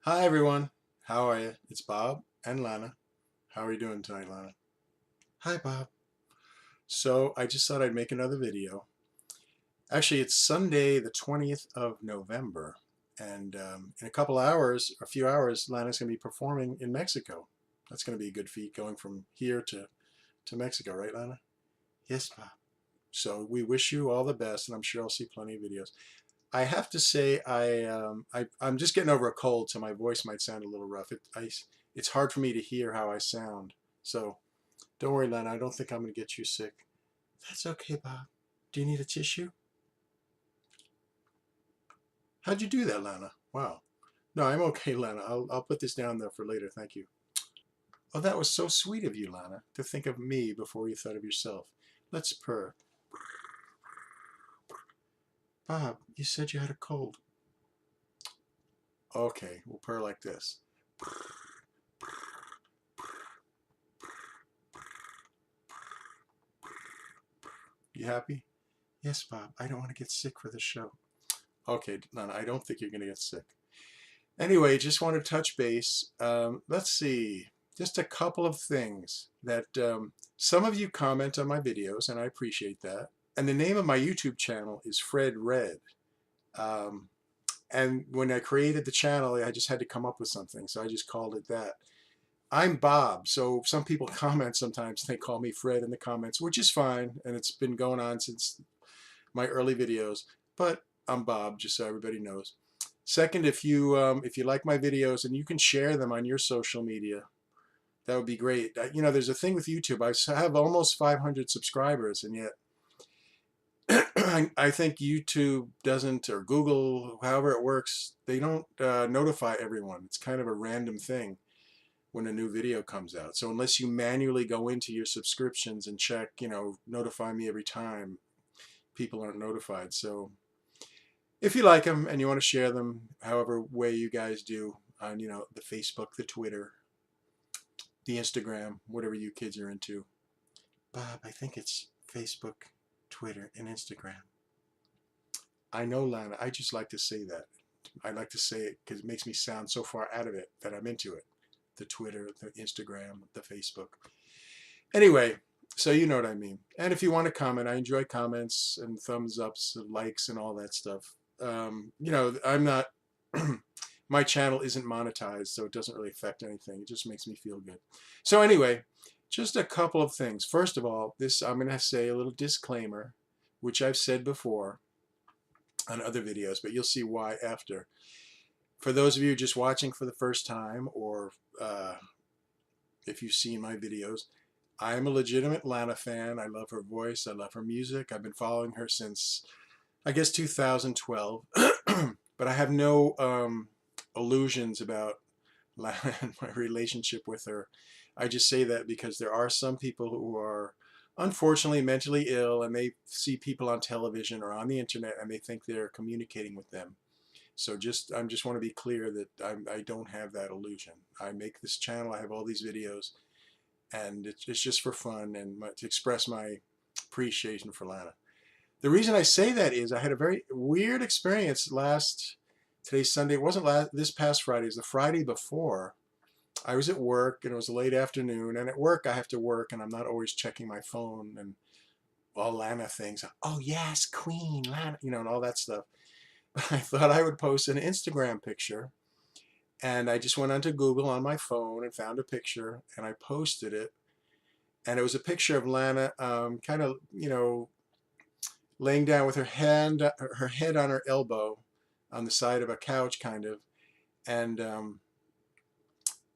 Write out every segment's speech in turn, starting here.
Hi everyone, how are you? It's Bob and Lana. How are you doing tonight, Lana? Hi Bob. So I just thought I'd make another video. Actually, it's Sunday the 20th of November, and in a couple hours, a few hours, Lana's going to be performing in Mexico. That's going to be a good feat going from here to Mexico, right, Lana? Yes, Bob. So we wish you all the best, and I'm sure I'll see plenty of videos. I have to say I'm just getting over a cold, so my voice might sound a little rough. It's hard for me to hear how I sound. So don't worry, Lana. I don't think I'm going to get you sick. That's okay, Bob. Do you need a tissue? How'd you do that, Lana? Wow. No, I'm okay, Lana. I'll put this down though for later. Thank you. Oh, that was so sweet of you, Lana, to think of me before you thought of yourself. Let's purr. Bob, you said you had a cold. Okay, we'll purr like this. You happy? Yes, Bob. I don't want to get sick for the show. Okay, Lana, I don't think you're going to get sick. Anyway, just want to touch base. Let's see. Just a couple of things that some of you comment on my videos, and I appreciate that. And the name of my YouTube channel is Fred Red. Um, and when I created the channel, I just had to come up with something, so I just called it that. I'm Bob, so some people comment sometimes. They call me Fred in the comments, which is fine, and it's been going on since my early videos. But I'm Bob, just so everybody knows. Second, if you like my videos and you can share them on your social media, that would be great. You know, there's a thing with YouTube. I have almost 500 subscribers, and yet I think YouTube doesn't, or Google, however it works, they don't notify everyone. It's kind of a random thing when a new video comes out. So unless you manually go into your subscriptions and check, notify me every time, people aren't notified. So if you like them and you want to share them, however way you guys do on, the Facebook, the Twitter, the Instagram, whatever you kids are into. Bob, I think it's Facebook, Twitter, and Instagram. I know, Lana. I just like to say that. I like to say it because it makes me sound so far out of it that I'm into it. The Twitter, the Instagram, the Facebook. Anyway, so you know what I mean. And if you want to comment, I enjoy comments and thumbs ups and likes and all that stuff. I'm not, my channel isn't monetized, so it doesn't really affect anything. It just makes me feel good. So anyway, just a couple of things. First of all, I'm going to say a little disclaimer, which I've said before on other videos, but you'll see why after. For those of you just watching for the first time, or if you've seen my videos, I am a legitimate Lana fan. I love her voice. I love her music. I've been following her since, I guess, 2012. But I have no illusions about Lana and my relationship with her. I just say that because there are some people who are unfortunately mentally ill, and they see people on television or on the internet and they think they're communicating with them. So I just want to be clear that I don't have that illusion. I make this channel. I have all these videos, and it's just for fun and to express my appreciation for Lana. The reason I say that is I had a very weird experience today's Sunday. It wasn't this past Friday. It was the Friday before. I was at work, and it was a late afternoon. And at work, I have to work, and I'm not always checking my phone and all Lana things. Oh, yes, Queen, Lana, and all that stuff. But I thought I would post an Instagram picture. And I just went onto Google on my phone and found a picture, and I posted it. And it was a picture of Lana, kind of, laying down with her head on her elbow, on the side of a couch, kind of. And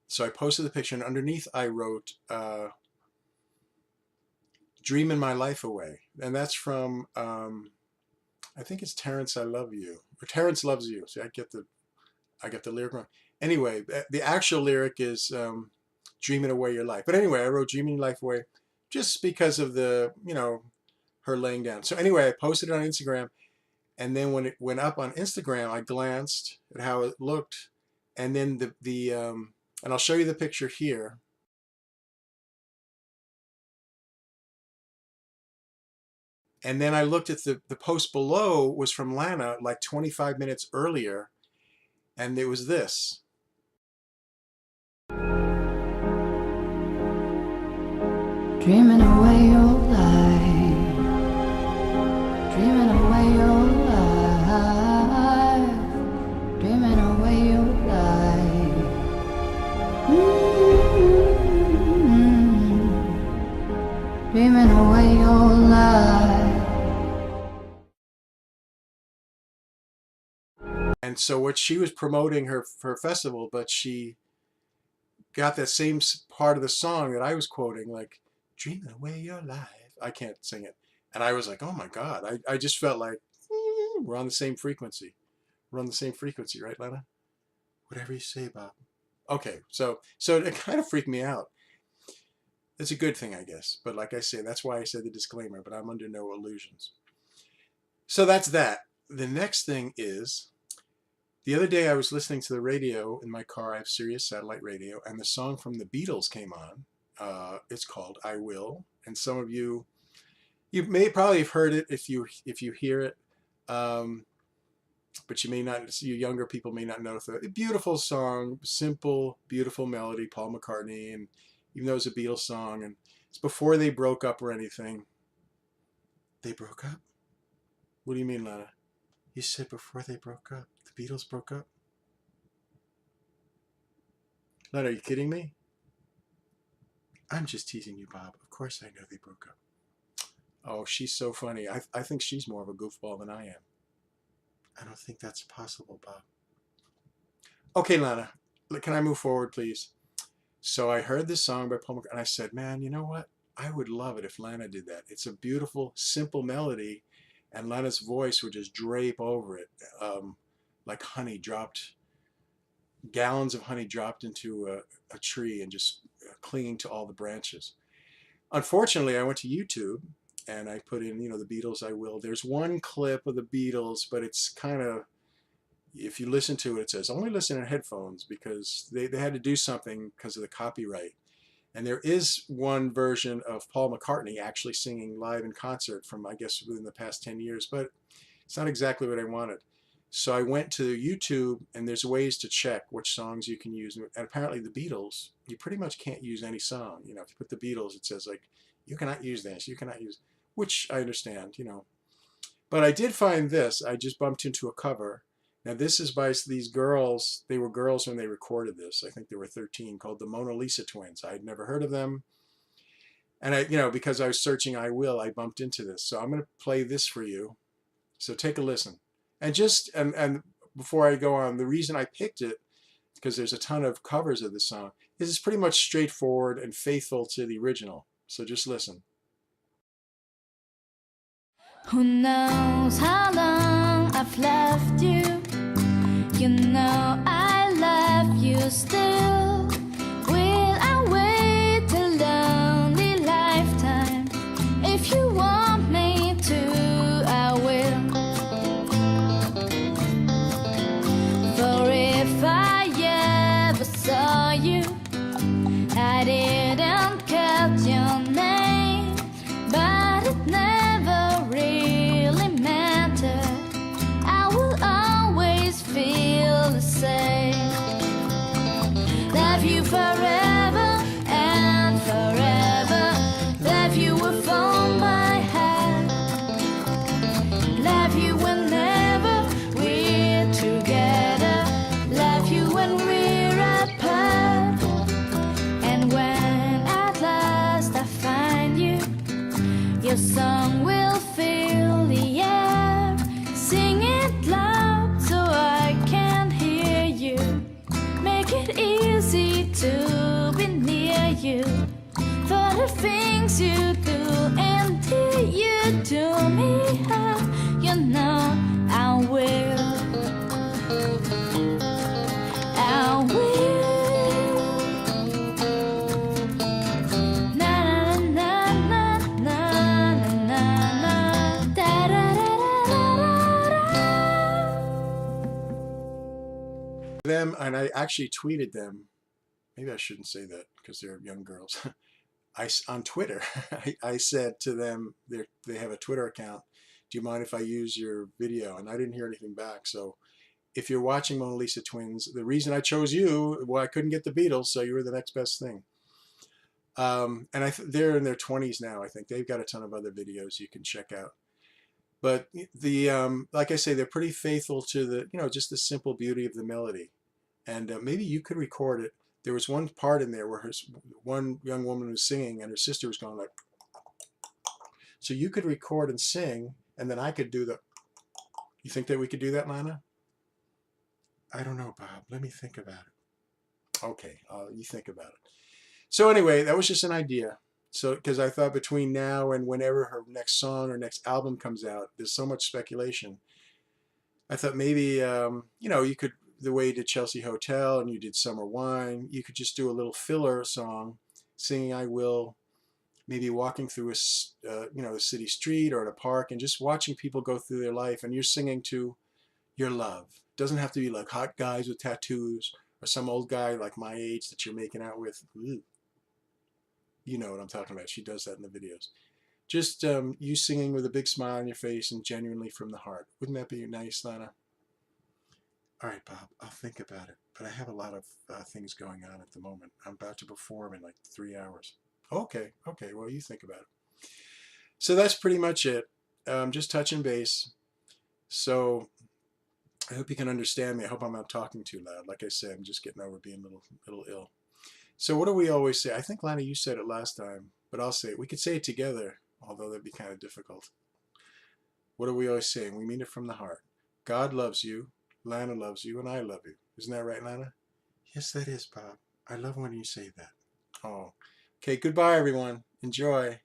so I posted the picture, and underneath I wrote, "Dreaming my life away," and that's from I think it's Terrence I Love You, or Terrence Loves You. See, I get the lyric wrong. Anyway, the actual lyric is "Dreaming away your life." But anyway, I wrote "Dreaming life away" just because of the her laying down. So anyway, I posted it on Instagram, and then when it went up on Instagram, I glanced at how it looked, and then and I'll show you the picture here. And then I looked at the post below was from Lana like 25 minutes earlier, and it was this. Dreaming away your life, dreaming away your life, dreaming away your life. Dreaming away your life. And so what she was promoting her festival, but she got that same part of the song that I was quoting, like dreaming away your life. I can't sing it. And I was like, oh my God. I just felt like we're on the same frequency. We're on the same frequency, right, Lana? Whatever you say, Bob. Okay, so it kind of freaked me out. It's a good thing, I guess. But like I say, that's why I said the disclaimer, but I'm under no illusions. So that's that. The next thing is, the other day I was listening to the radio in my car. I have Sirius satellite radio, and the song from the Beatles came on. It's called "I Will," and some of you may probably have heard it if you hear it, but you may not. You younger people may not know. A beautiful song, simple, beautiful melody, Paul McCartney, and even though it's a Beatles song, and it's before they broke up or anything. They broke up? What do you mean, Lana? You said before they broke up. The Beatles broke up? Lana, are you kidding me? I'm just teasing you, Bob. Of course I know they broke up. Oh, she's so funny. I think she's more of a goofball than I am. I don't think that's possible, Bob. Okay, Lana, can I move forward, please? So I heard this song by Paul McCartney, and I said, man, you know what? I would love it if Lana did that. It's a beautiful, simple melody, and Lana's voice would just drape over it, like honey dropped, gallons of honey dropped into a tree and just clinging to all the branches. Unfortunately, I went to YouTube and I put in, the Beatles, I Will. There's one clip of the Beatles, but it's kind of, if you listen to it, it says only listen in headphones because they had to do something because of the copyright. And there is one version of Paul McCartney actually singing live in concert from, I guess, within the past 10 years, but it's not exactly what I wanted. So I went to YouTube, and there's ways to check which songs you can use. And apparently the Beatles, you pretty much can't use any song. If you put the Beatles, it says, like, you cannot use this, you cannot use, which I understand, But I did find this. I just bumped into a cover. Now, this is by these girls. They were girls when they recorded this. I think they were 13, called the Mona Lisa Twins. I had never heard of them. And because I was searching I Will, I bumped into this. So I'm going to play this for you. So take a listen. And and before I go on, the reason I picked it, because there's a ton of covers of this song, is it's pretty much straightforward and faithful to the original. So just listen. Who knows how long I've left you? You know I love you still. Will I wait a lonely lifetime? If you want me to, I will. For if I ever saw you, I didn't catch your name, but it never really mattered. I will always feel the same. Love you forever and forever. Love you with all my heart. Love you whenever we're together. Love you when we're apart. And when at last I find you, your song will fill the air. Sing it loud so I can hear you. Make it easy to be near you. For the things you do and till you do me harm, you know I will. I will. Na na na na na na na da da da da. Them, and I actually tweeted them. Maybe I shouldn't say that because they're young girls. On Twitter, I said to them, they have a Twitter account, do you mind if I use your video? And I didn't hear anything back. So if you're watching Mona Lisa Twins, the reason I chose you, well, I couldn't get the Beatles, so you were the next best thing. And they're in their 20s now. I think they've got a ton of other videos you can check out. But the like I say, they're pretty faithful to the, just the simple beauty of the melody. And maybe you could record it. There was one part in there where one young woman was singing and her sister was going like, so you could record and sing, and then I could do the. You think that we could do that, Lana? I don't know, Bob. Let me think about it. Okay, you think about it. So anyway, that was just an idea. So because I thought between now and whenever her next song or next album comes out, there's so much speculation. I thought maybe you could, the way you did Chelsea Hotel and you did Summer Wine, you could just do a little filler song, singing "I Will," maybe walking through a city street or at a park and just watching people go through their life, and you're singing to your love. It doesn't have to be like hot guys with tattoos or some old guy like my age that you're making out with. Ooh, you know what I'm talking about. She does that in the videos. Just you singing with a big smile on your face and genuinely from the heart. Wouldn't that be nice, Lana? All right, Bob, I'll think about it. But I have a lot of things going on at the moment. I'm about to perform in like 3 hours. Okay, okay, well, you think about it. So that's pretty much it. Just touching base. So I hope you can understand me. I hope I'm not talking too loud. Like I said, I'm just getting over being a little ill. So what do we always say? I think, Lana, you said it last time, but I'll say it. We could say it together, although that'd be kind of difficult. What are we always saying? We mean it from the heart. God loves you, Lana loves you, and I love you. Isn't that right, Lana? Yes, that is, Bob. I love when you say that. Oh. Okay, goodbye, everyone. Enjoy.